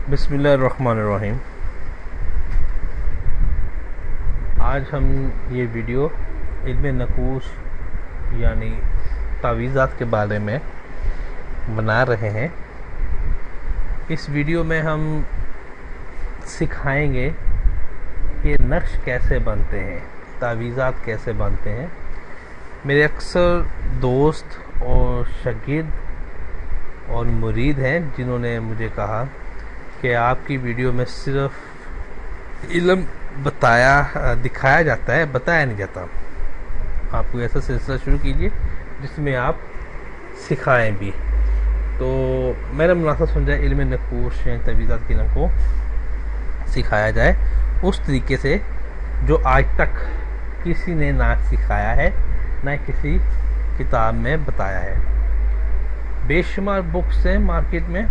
बिस्मिल्लाहिर्रहमानिर्रहीम। आज हम ये वीडियो इल्म नकूश यानी तावीज़ात के बारे में बना रहे हैं। इस वीडियो में हम सिखाएंगे कि नक्श कैसे बनते हैं, तावीज़ात कैसे बनते हैं। मेरे अक्सर दोस्त और शागिर्द और मुरीद हैं जिन्होंने मुझे कहा कि आपकी वीडियो में सिर्फ इल्म दिखाया जाता है, बताया नहीं जाता। आप कोई ऐसा सिलसिला शुरू कीजिए जिसमें आप सिखाएं भी। तो मैंने मुनासिब समझा इल्म नकूश या तावीज़ात के इल्म को सिखाया जाए उस तरीके से जो आज तक किसी ने ना सिखाया है, ना किसी किताब में बताया है। बेशुमार बुक्स हैं मार्केट में,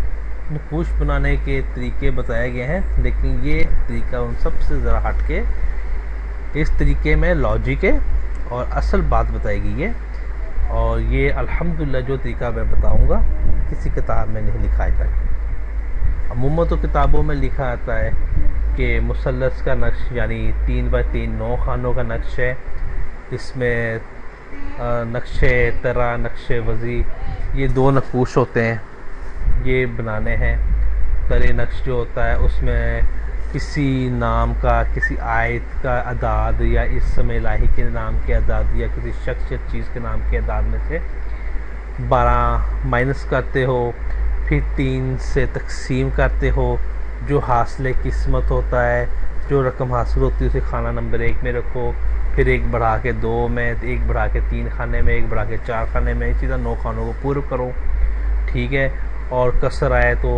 नकूश बनाने के तरीके बताए गए हैं, लेकिन ये तरीका उन सब से ज़रा हट के इस तरीके में लॉजिक है और असल बात बताई गई है। और ये अल्हम्दुलिल्लाह जो तरीका मैं बताऊंगा किसी किताब में नहीं लिखा जाता। अमूमन तो किताबों में लिखा आता है कि मुसल्लस का नक्श यानी 3x3 9 खानों का नक्श है, इसमें नक्शे तरा नक्शे वज़ी ये 2 नकूश होते हैं, ये बनाने हैं। तरे नक्श जो होता है उसमें किसी नाम का, किसी आयत का अदाद या इसम इलाही के नाम के अदाद या किसी शख्स या चीज़ के नाम के अदाद में से 12 माइनस करते हो, फिर 3 से तकसीम करते हो। जो हासिल किस्मत होता है, जो रकम हासिल होती है उसे खाना नंबर 1 में रखो, फिर 1 बढ़ा के 2 में, 1 बढ़ा के 3 खाने में, 1 बढ़ा के 4 खाने में, इसी तरह 9 खानों को पूरा करो। ठीक है। और कसर आए तो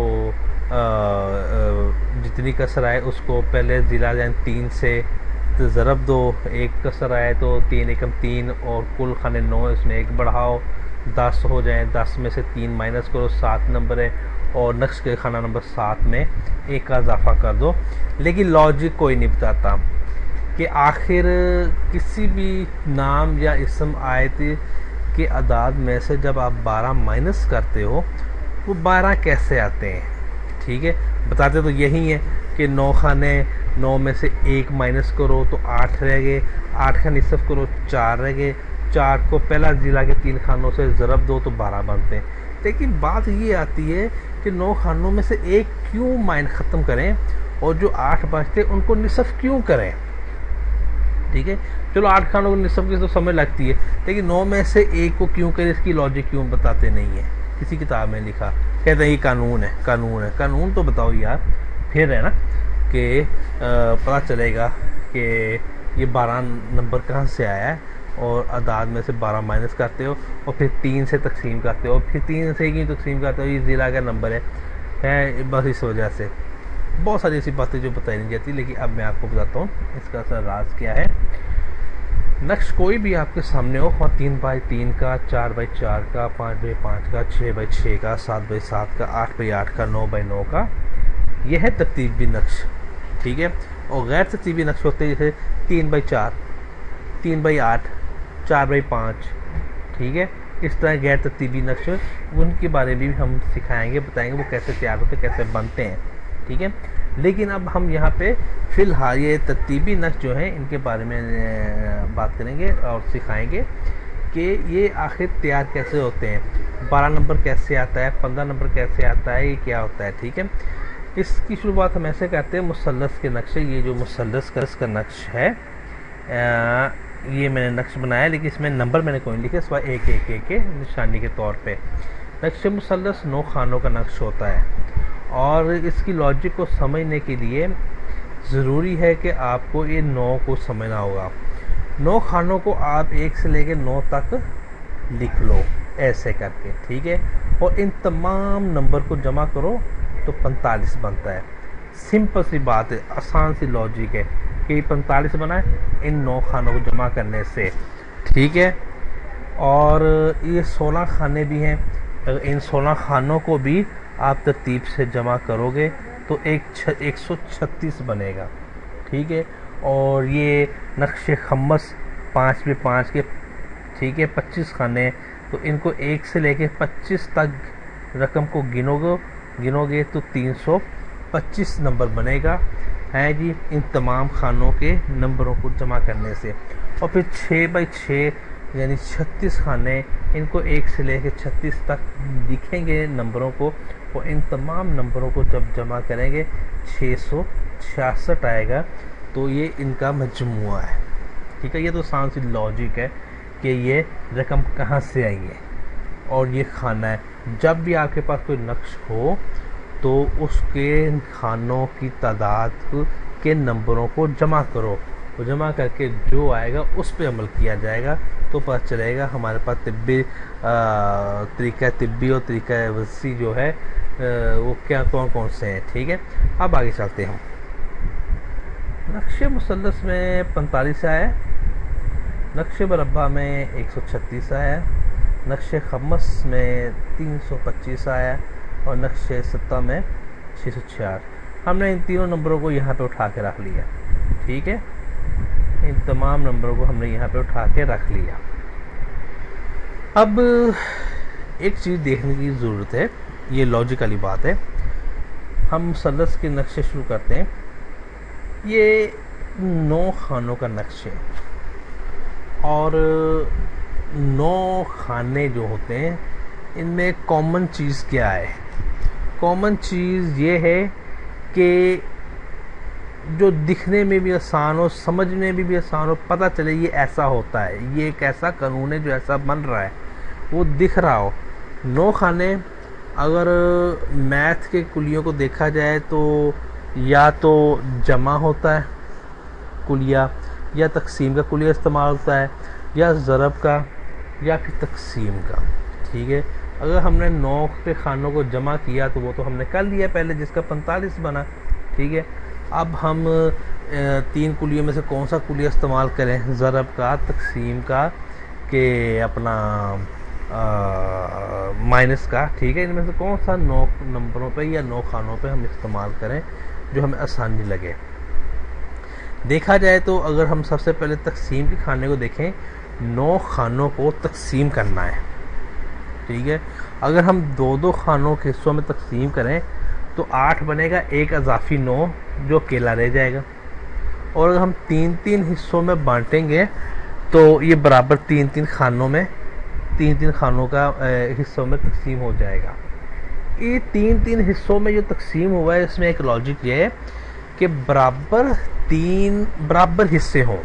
जितनी कसर आए उसको पहले ज़िला जाए 3 से तो ज़रब दो। 1 कसर आए तो 3 एकम 3 और कुल खाने 9, इसमें 1 बढ़ाओ, 10 हो जाए। 10 में से 3 माइनस करो, 7 नंबर है, और नक्श के खाना नंबर 7 में 1 का इजाफा कर दो। लेकिन लॉजिक कोई नहीं बताता कि आखिर किसी भी नाम या इसम आयत के अदाद में से जब आप 12 माइनस करते हो वो 12 कैसे आते हैं। ठीक है, बताते तो यही है कि 9 खाने, 9 में से 1 माइनस करो तो 8 रह गए, 8 का निसफ करो 4 रह गए, 4 को पहला ज़िला के 3 खानों से ज़रब दो तो 12 बनते हैं। लेकिन बात ये आती है कि 9 खानों में से 1 क्यों माइन ख़त्म करें और जो 8 बचते उनको निसफ क्यों करें। ठीक है, चलो 8 खानों को निसफ की तो समझ लगती है, लेकिन 9 में से 1 को क्यों करें, इसकी लॉजिक क्यों बताते नहीं है। किसी किताब में लिखा, कहते हैं ये कानून है, कानून है। कानून तो बताओ यार, फिर है ना कि पता चलेगा कि ये 12 नंबर कहाँ से आया है, और अदाद में से 12 माइनस करते हो और फिर 3 से तकसीम करते हो, फिर 3 से क्यों तकसीम करते हो, ये ज़िला का नंबर है। बस इस वजह से बहुत सारी ऐसी बातें जो बताई नहीं जाती। लेकिन अब मैं आपको बताता हूँ इसका असर राज क्या है। नक्श कोई भी आपके सामने हो, और 3x3 का, 4x4 का, 5x5 का, 6x6 का, 7x7 का, 8x8 का, 9x9 का, यह है तरतीबी नक्श। ठीक है। और गैर तरतीबी नक्श होते हैं जैसे 3x4, 3x8, 4x5। ठीक है, इस तरह गैर तरतीबी नक्श, उनके बारे में भी हम सिखाएंगे, बताएंगे वो कैसे तैयार होते, कैसे बनते हैं। ठीक है। लेकिन अब हम यहाँ पे फ़िलहाल ये तरतीबी नक्श जो है इनके बारे में बात करेंगे और सिखाएंगे कि ये आखिर तैयार कैसे होते हैं, 12 नंबर कैसे आता है, 15 नंबर कैसे आता है, ये क्या होता है। ठीक है। इसकी शुरुआत हम ऐसे करते हैं मुसल्लस के नक्शे। ये जो मुसल्लस का नक्श है, ये मैंने नक्श बनाया, लेकिन इसमें नंबर मैंने कोई नहीं लिखा, सिवा 1 के निशानी के तौर पे। नक्श मुसल्लस 9 खानों का नक्श होता है, और इसकी लॉजिक को समझने के लिए ज़रूरी है कि आपको ये 9 को समझना होगा। 9 खानों को आप 1 से लेकर 9 तक लिख लो ऐसे करके। ठीक है। और इन तमाम नंबर को जमा करो तो 45 बनता है। सिंपल सी बात है, आसान सी लॉजिक है कि 45 बना है इन 9 खानों को जमा करने से। ठीक है। और ये 16 खाने भी हैं, अगर इन 16 खानों को भी आप तरतीब से जमा करोगे तो 136 बनेगा। ठीक है। और ये नक्शे खम्मस 5x5 के, ठीक है, 25 खाने, तो इनको 1 से लेके 25 तक रकम को गिनोगे तो 25 नंबर बनेगा है जी इन तमाम खानों के नंबरों को जमा करने से। और फिर 6x6 यानी 36 खाने, इनको 1 से लेकर 36 तक लिखेंगे नंबरों को, और इन तमाम नंबरों को जब जमा करेंगे 666 आएगा। तो ये इनका मजमुआ है। ठीक है, ये तो आसान सी लॉजिक है कि ये रकम कहाँ से आई है और ये खाना है। जब भी आपके पास कोई नक्श हो तो उसके खानों की तादाद के नंबरों को जमा करो, वो जमा करके जो आएगा उस पर अमल किया जाएगा। तो पता चलेगा हमारे पास तिब्बी तरीका तिब्बी और तरीका वसी जो है वो क्या कौन कौन से हैं। ठीक है, अब आगे चलते हैं। नक्शे मुसल्लस में 45 आया, नक्शे मुरब्बा में 136 आया, नक्शे खम्मस में 325 आया और नक्शे सत्ता में 666। हमने इन तीनों नंबरों को यहाँ पे उठा के रख लिया। ठीक है, इन तमाम नंबरों को हमने यहाँ पे उठा के रख लिया। अब एक चीज़ देखने की ज़रूरत है, ये लॉजिकली बात है। हम मुसल्लस के नक्शे शुरू करते हैं। ये 9 खानों का नक्शे और 9 खाने जो होते हैं इनमें कॉमन चीज़ क्या है? कॉमन चीज़ ये है कि जो दिखने में भी आसान हो, समझने में भी आसान हो, पता चले ये ऐसा होता है, ये एक ऐसा कानून है जो ऐसा बन रहा है, वो दिख रहा हो। 9 खाने अगर मैथ के कुलियों को देखा जाए तो या तो जमा होता है कुलिया, या तकसीम का कुलिया इस्तेमाल होता है, या ज़रब का, या फिर तकसीम का। ठीक है, अगर हमने 9 के खानों को जमा किया तो वो तो हमने कर लिया पहले, जिसका 45 बना। ठीक है, अब हम 3 कुलियों में से कौन सा कुलिया इस्तेमाल करें? ज़रब का, तकसीम का, के अपना माइनस का। ठीक है, इनमें से कौन सा 9 नंबरों पे या 9 खानों पे हम इस्तेमाल करें जो हमें आसानी लगे। देखा जाए तो अगर हम सबसे पहले तकसीम के खाने को देखें, 9 खानों को तकसीम करना है। ठीक है, अगर हम 2-2 खानों के हिस्सों में तकसीम करें तो 8 बनेगा, एक अजाफी 9 जो अकेला रह जाएगा। और अगर हम 3-3 हिस्सों में बांटेंगे तो ये बराबर 3-3 खानों में 3-3 खानों का हिस्सों में तकसीम हो जाएगा। ये 3-3 हिस्सों में जो तकसीम हुआ है इसमें एक लॉजिक ये है कि बराबर 3 बराबर हिस्से हों,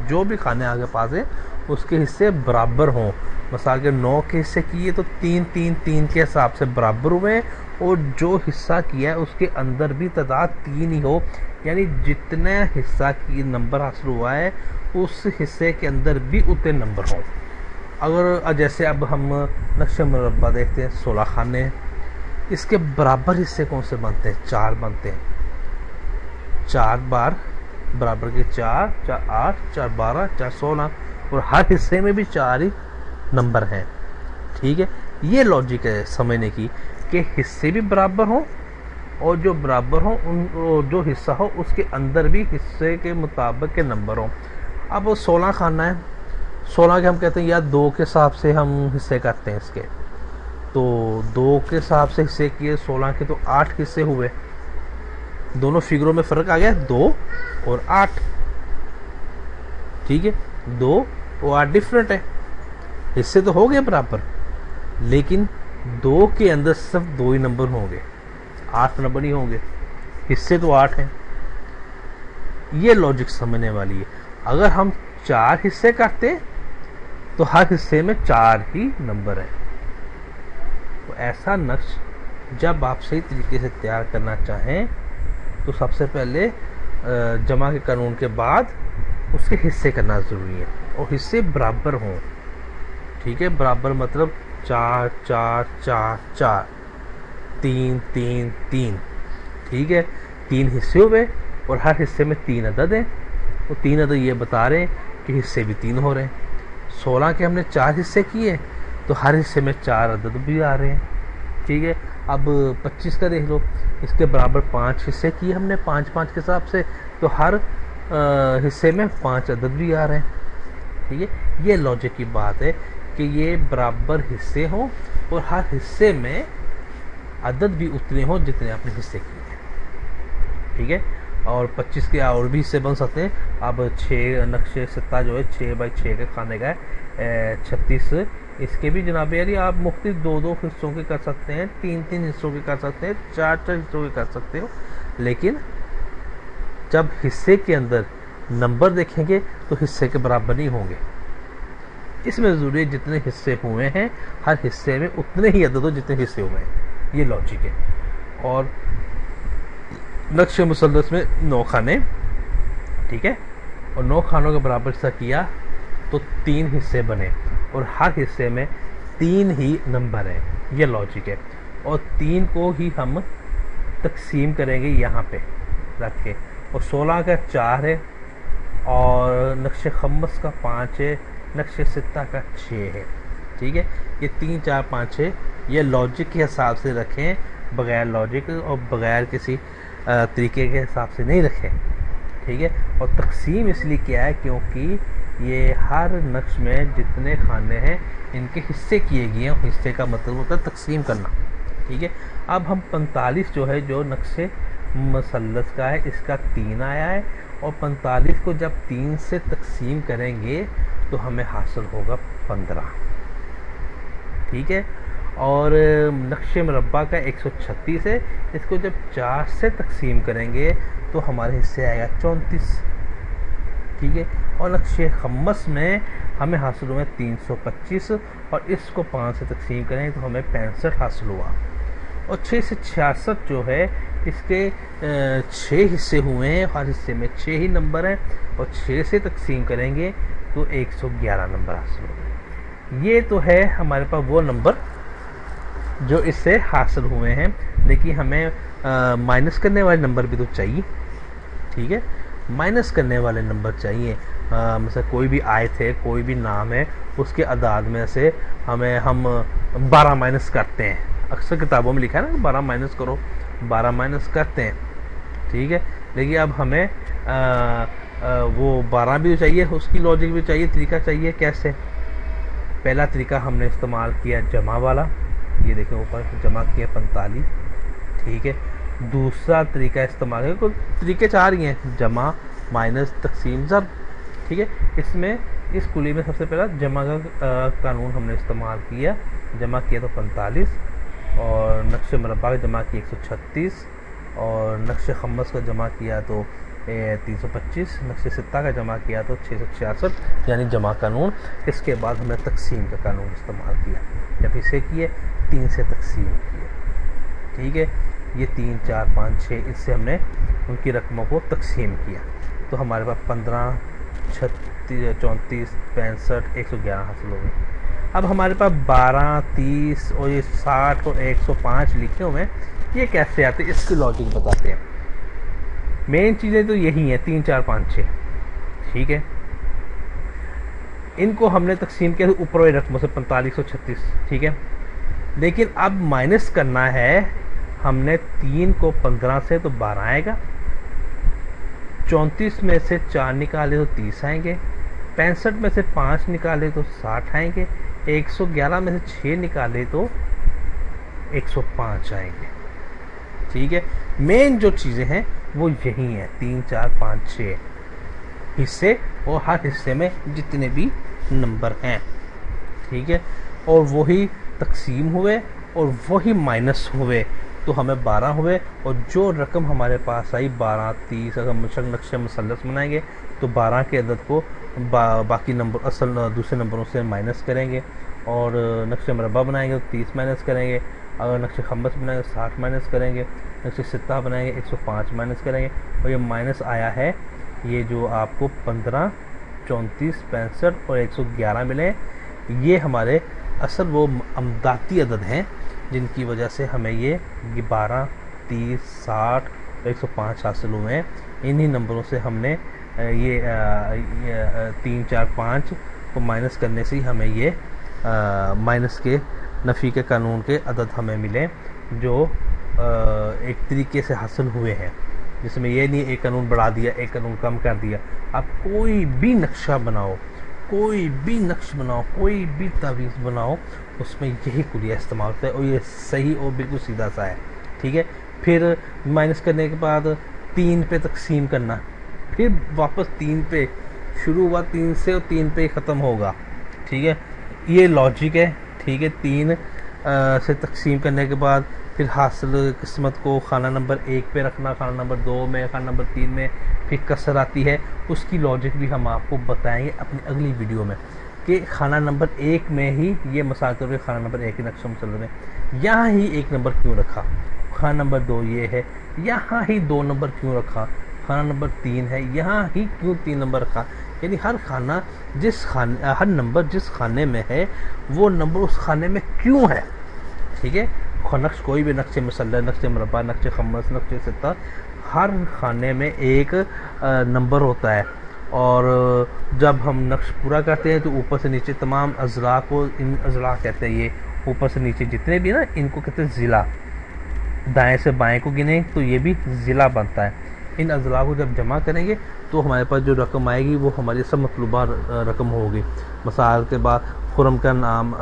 जो भी खाने आगे पास है उसके हिस्से बराबर हों। मिसाल के 9 के हिस्से किए तो 3-3-3 के हिसाब से बराबर हुए, और जो हिस्सा किया है उसके अंदर भी तादाद 3 ही हो, यानी जितना हिस्सा की नंबर हासिल हुआ है उस हिस्से के अंदर भी उतने नंबर हों। अगर जैसे अब हम नक्शे मुरब्बा देखते हैं, 16 खाने, इसके बराबर हिस्से कौन से बनते हैं? 4 बनते हैं। 4 बार बराबर के 4, 4 8, 4 12, 4 16, और हर हिस्से में भी 4 ही नंबर हैं। ठीक है, ये लॉजिक है समझने की कि हिस्से भी बराबर हों, और जो बराबर हों उन जो हिस्सा हो उसके अंदर भी हिस्से के मुताबिक के नंबर हों। अब 16 खाना है, 16 के हम कहते हैं या 2 के हिसाब से हम हिस्से करते हैं इसके, तो 2 के हिसाब से हिस्से किए 16 के तो 8 हिस्से हुए। दोनों फिगरों में फ़र्क आ गया, 2 और 8। ठीक है, 2 और 8 डिफरेंट है, हिस्से तो हो गए बराबर, लेकिन 2 के अंदर सिर्फ 2 ही नंबर होंगे, 8 नंबर ही होंगे, हिस्से तो 8 हैं। ये लॉजिक समझने वाली है। अगर हम 4 हिस्से करते तो हर हिस्से में 4 ही नंबर हैं। तो ऐसा नक्श जब आप सही तरीके से तैयार करना चाहें तो सबसे पहले जमा के कानून के बाद उसके हिस्से करना ज़रूरी है, और हिस्से बराबर हों। ठीक है, बराबर मतलब 4 4 4 4, 3 3 3। ठीक है, 3 हिस्से हुए और हर हिस्से में 3 अदद हैं, तो 3 अदद ये बता रहे हैं कि हिस्से भी 3 हो रहे हैं। 16 के हमने 4 हिस्से किए तो हर हिस्से में 4 अदद भी आ रहे हैं। ठीक है, अब 25 का देख लो, इसके बराबर 5 हिस्से किए हमने 5-5 के हिसाब से, तो हर हिस्से में 5 अदद भी आ रहे हैं। ठीक है, ये लॉजिक की बात है कि ये बराबर हिस्से हों और हर हिस्से में अदद भी उतने हो जितने आपने हिस्से किए हैं, ठीक है। और 25 के और भी हिस्से बन सकते हैं। अब 6 नक्शे सित्ता जो है 6 बाई 6 के खाने का है 36, इसके भी जनाब यारी आप मुख्तलिफ 2-2 हिस्सों के कर सकते हैं, 3-3 हिस्सों के कर सकते हैं, 4-4 हिस्सों के कर सकते हो। लेकिन जब हिस्से के अंदर नंबर देखेंगे तो हिस्से के बराबर नहीं होंगे। इसमें ज़रूरी है जितने हिस्से हुए हैं हर हिस्से में उतने ही अदद हो जितने हिस्से हुए हैं, ये लॉजिक है। और नक्शे मुसल्लस में 9 खाने, ठीक है, और 9 खानों के बराबर हिस्सा किया तो 3 हिस्से बने और हर हिस्से में 3 ही नंबर हैं, ये लॉजिक है। और 3 को ही हम तकसीम करेंगे यहाँ पे रख के, और 16 का 4 है, और नक्शे खम्मस का 5 है, नक्शे सित्ता का 6 है, ठीक है। ये 3, 4, 5, 6 ये लॉजिक के हिसाब से रखें, बगैर लॉजिक और बगैर किसी तरीके के हिसाब से नहीं रखें, ठीक है। और तकसीम इसलिए किया है क्योंकि ये हर नक्श में जितने खाने हैं इनके हिस्से किए गए हैं, हिस्से का मतलब होता है तकसीम करना, ठीक है। अब हम 45 जो है जो नक्शे मुसल्लस का है इसका 3 आया है, और 45 को जब 3 से तकसीम करेंगे तो हमें हासिल होगा 15, ठीक है। और नक्शे मुरब्बा का 136 है, इसको जब 4 से तकसीम करेंगे तो हमारे हिस्से आएगा 34, ठीक है। और नक्शे खम्मस में हमें हासिल हुआ 325, और इसको 5 से तकसीम करेंगे तो हमें 65 हासिल हुआ। और 6 से 66 जो है इसके 6 हिस्से हुए हैं, हर हिस्से में 6 ही नंबर हैं, और 6 से तकसीम करेंगे तो 111 नंबर हासिल होंगे। ये तो है हमारे पास वो नंबर जो इससे हासिल हुए हैं, लेकिन हमें माइनस करने वाले नंबर भी तो चाहिए, ठीक है। माइनस करने वाले नंबर चाहिए, मतलब कोई भी आयत है, कोई भी नाम है, उसके अदाद में से हम 12 माइनस करते हैं। अक्सर किताबों में लिखा है ना 12 माइनस करो, 12 माइनस करते हैं, ठीक है। लेकिन अब हमें वो 12 भी चाहिए, उसकी लॉजिक भी चाहिए, तरीका चाहिए। कैसे? पहला तरीका हमने इस्तेमाल किया जमा वाला, ये देखें ऊपर जमा किया 45, ठीक है। दूसरा तरीका इस्तेमाल है, कुछ तरीके 4 ही हैं, जमा, माइनस, तकसीम, ज़ब, ठीक है। इसमें इस कुली में सबसे पहला जमा का कानून हमने इस्तेमाल किया, जमा किया तो 45, और नक्शे मुरब्बा का जमा किया 136, और नक्शे खम्मस का जमा किया तो 325, नक्शे सित्ता का जमा किया तो 666, यानी जमा कानून। इसके बाद हमने तकसीम का कानून इस्तेमाल किया, जब इसे किए 3 से तकसीम किए, ठीक है। ये 3, 4, 5, 6 इससे हमने उनकी रकमों को तकसीम किया तो हमारे पास 15, 36, 34, 65, 111 हासिल हो गए। अब हमारे पास 12, 30 और ये 60 और 105 लिखे हुए हैं, ये कैसे आते हैं इसकी लॉजिक बताते हैं। मेन चीज़ें तो यही हैं 3, 4, 5, 6, ठीक है। इनको हमने तकसीम किया ऊपर वाली रकमों से 45 और 36, ठीक है। लेकिन अब माइनस करना है, हमने 3 को 15 से तो 12 आएगा, 34 में से 4 निकाले तो 30 आएंगे, 65 में से 5 निकाले तो 60 आएंगे, 111 में से 6 निकाले तो 105 आएंगे, ठीक है। मेन जो चीज़ें हैं वो यही हैं, 3, 4, 5, 6 हिस्से, और हर हिस्से में जितने भी नंबर हैं, ठीक है। और वही तकसीम हुए और वही माइनस हुए तो हमें 12 हुए, और जो रकम हमारे पास आई 12, 30, अगर नक्शे मुसल्लस बनाएंगे तो 12 के अदद को बाकी नंबर असल दूसरे नंबरों से माइनस करेंगे, और नक्शे मुरब्बा बनाएंगे तो 30 माइनस करेंगे, अगर नक्शे खम्बस बनाएंगे 60 माइनस करेंगे, नक्शे सित्ता बनाएंगे 105 माइनस करेंगे, और ये माइनस आया है, ये जो आपको 15, 34, 65 और 111 मिले, ये हमारे असल वो अमदाती अदद हैं जिनकी वजह से हमें ये 12, 30, 60, 105 हासिल हुए हैं। इन्हीं नंबरों से हमने ये 3, 4, 5 को माइनस करने से ही हमें ये माइनस के नफ़ी के कानून के अदद हमें मिले, जो एक तरीके से हासिल हुए हैं, जिसमें ये नहीं एक कानून बढ़ा दिया एक कानून कम कर दिया। आप कोई भी नक्शा बनाओ, कोई भी नक्श बनाओ, कोई भी तावीज़ बनाओ, उसमें यही कुलिया इस्तेमाल होता है और ये सही और बिल्कुल सीधा सा है। ठीक है, फिर माइनस करने के बाद 3 पे तकसीम करना, फिर वापस 3 पे, शुरू हुआ 3 से और 3 पे ख़त्म होगा। ठीक है, ये लॉजिक है। ठीक है, 3 से तकसीम करने के बाद फिर हासिल किस्मत को खाना नंबर 1 पे रखना, खाना नंबर 2 में, खाना नंबर 3 में, फिर कसर आती है। उसकी लॉजिक भी हम आपको बताएंगे अपनी अगली वीडियो में कि खाना नंबर 1 में ही ये मिसाल के तौर पर खाना नंबर 1 के नक्शे मुसल्सल में यहाँ ही 1 नंबर क्यों रखा, खाना नंबर 2 ये है, यहाँ ही 2 नंबर क्यों रखा, खाना नंबर 3 है, यहाँ ही क्यों 3 नंबर रखा। यानी हर खाना हर नंबर जिस खाने में है वो नंबर उस खाने में क्यों है। ठीक है, नक्श कोई भी, नक्शे मुसल्सल, नक्शे मुरब्बा, नक्शे खम्मस, नक्शे सित्ता, हर खाने में एक नंबर होता है। और जब हम नक्श पूरा करते हैं तो ऊपर से नीचे तमाम अज़ला को, इन अज़ला कहते हैं, ये ऊपर से नीचे जितने भी ना, इनको कहते हैं ज़िला। दाएं से बाएं को गिने तो ये भी ज़िला बनता है। इन अज़ला को जब जमा करेंगे तो हमारे पास जो रकम आएगी वो हमारी सब मतलूबा रकम होगी। मिसाल के बाद खुरम के नाम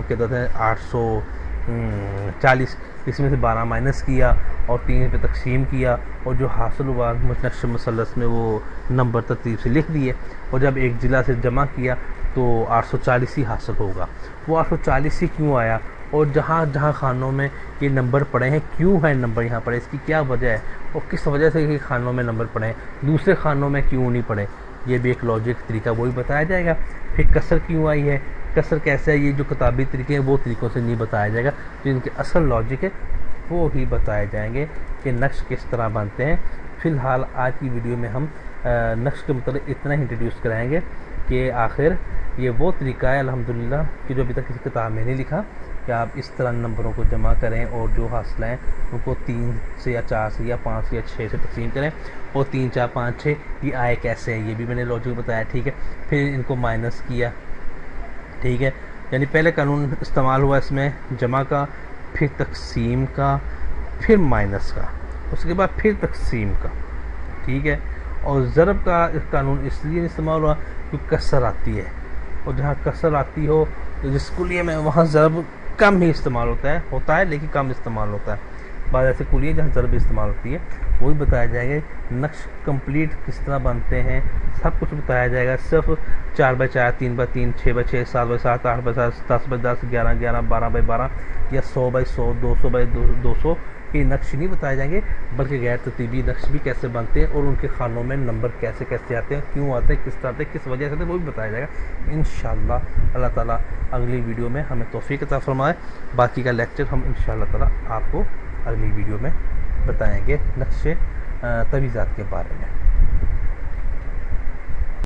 के कहते हैं 840, इसमें से 12 माइनस किया और 3 पे तकसीम किया और जो हासिल हुआ नक्श मुसल्लस में वो नंबर तरतीब से लिख दिए और जब एक ज़िला से जमा किया तो 840 ही हासिल होगा। वो 840 ही क्यों आया और जहाँ जहाँ खानों में ये नंबर पड़े हैं क्यों है नंबर यहाँ पड़े, इसकी क्या वजह है और किस वजह से ये खानों में नंबर पड़े हैं, दूसरे खानों में क्यों नहीं पड़े, ये भी एक लॉजिक तरीका वही बताया जाएगा। फिर कसर क्यों आई है, कसर कैसे है, ये जो किताबी तरीके हैं वो तरीक़ों से नहीं बताया जाएगा, जो इनके असल लॉजिक है वो ही बताए जाएंगे कि नक्श किस तरह बनते हैं। फ़िलहाल आज की वीडियो में हम नक्श के मतलब इतना ही इंट्रोड्यूस कराएंगे कि आखिर ये वो तरीका है अल्हम्दुलिल्लाह कि जो अभी तक किसी किताब में नहीं लिखा कि आप इस तरह नंबरों को जमा करें और जो हासिल हैं उनको 3 से या 4 से या 5 से या 6 से तकसीम करें और 3 4 5 6 ये आए कैसे हैं, ये भी मैंने लॉजिक बताया। ठीक है, फिर इनको माइनस किया। ठीक है, यानी पहले कानून इस्तेमाल हुआ इसमें जमा का, फिर तकसीम का, फिर माइनस का, उसके बाद फिर तकसीम का। ठीक है, और ज़रब का कानून इसलिए इस्तेमाल हुआ क्योंकि कसर आती है और जहाँ कसर आती हो तो जिसको लिए में वहाँ ज़रब कम ही इस्तेमाल होता है लेकिन कम इस्तेमाल होता है। बाद ऐसे कुलिए जहाँ ज़रब इस्तेमाल होती है वही बताया जाएगा। नक्श कंप्लीट किस तरह बनते हैं सब कुछ बताया जाएगा। सिर्फ 4x4, 3x3, 6x6, 7x7, 8x8, 10x10, 11x11, 12x12 या 100x100, 200x200 ये नक्श नहीं बताए जाएंगे, बल्कि गैर तरतीबी नक्श भी कैसे बनते हैं और उनके खानों में नंबर कैसे कैसे आते हैं, क्यों आते हैं, किस तरह आते हैं, किस वजह से आते हैं, वो भी बताया जाएगा इंशाअल्लाह। अल्लाह ताला अगली वीडियो में हमें तौफीक अता फरमाए। बाकी का लेक्चर हम इंशाअल्लाह ताला आपको अगली वीडियो में बताएंगे नक्शे तवीज़ात के बारे में।